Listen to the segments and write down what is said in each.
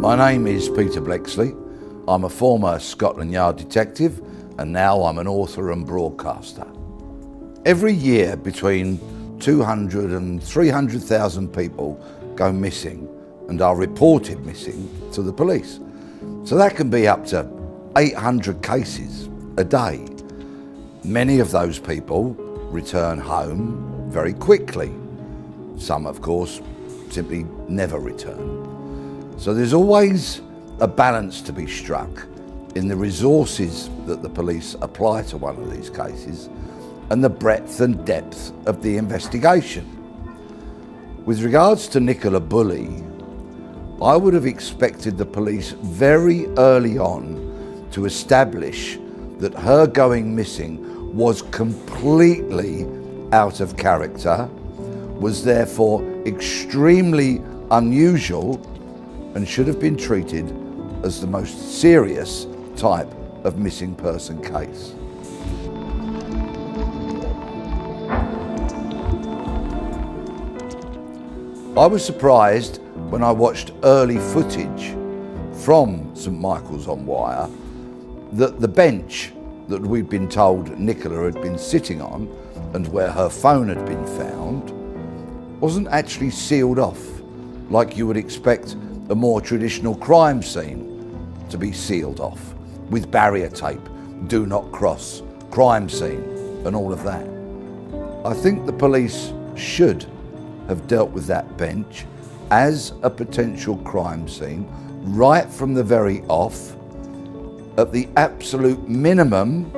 My name is Peter Blexley. I'm a former Scotland Yard detective and now I'm an author and broadcaster. Every year between 200 and 300,000 people go missing and are reported missing to the police. So that can be up to 800 cases a day. Many of those people return home very quickly. Some, of course, simply never return. So there's always a balance to be struck in the resources that the police apply to one of these cases and the breadth and depth of the investigation. With regards to Nicola Bulley, I would have expected the police very early on to establish that her going missing was completely out of character, was therefore extremely unusual and should have been treated as the most serious type of missing person case. I was surprised when I watched early footage from St Michael's on Wire that the bench that we'd been told Nicola had been sitting on and where her phone had been found wasn't actually sealed off like you would expect a more traditional crime scene to be sealed off with barrier tape, do not cross, crime scene and all of that. I think the police should have dealt with that bench as a potential crime scene right from the very off. At the absolute minimum,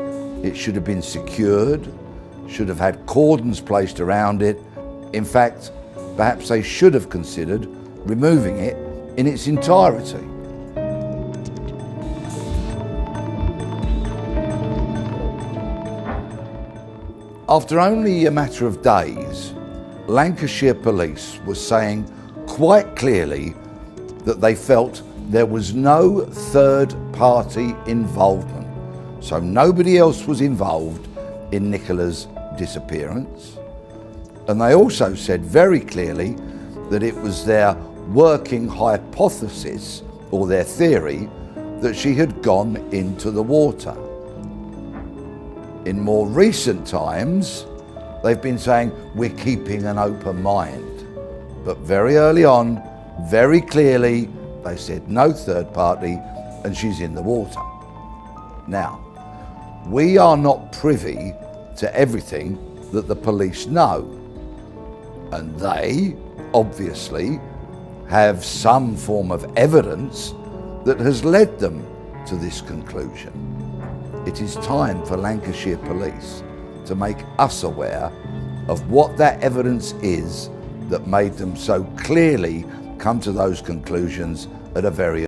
it should have been secured, should have had cordons placed around it. In fact, perhaps they should have considered removing it in its entirety. After only a matter of days, Lancashire Police was saying quite clearly that they felt there was no third-party involvement, so nobody else was involved in Nicola's disappearance. And they also said very clearly that it was their working hypothesis, or their theory, that she had gone into the water. In more recent times, they've been saying we're keeping an open mind. But very early on, very clearly, they said no third party and she's in the water. Now, we are not privy to everything that the police know. And they, obviously, have some form of evidence that has led them to this conclusion. It is time for Lancashire Police to make us aware of what that evidence is that made them so clearly come to those conclusions at a very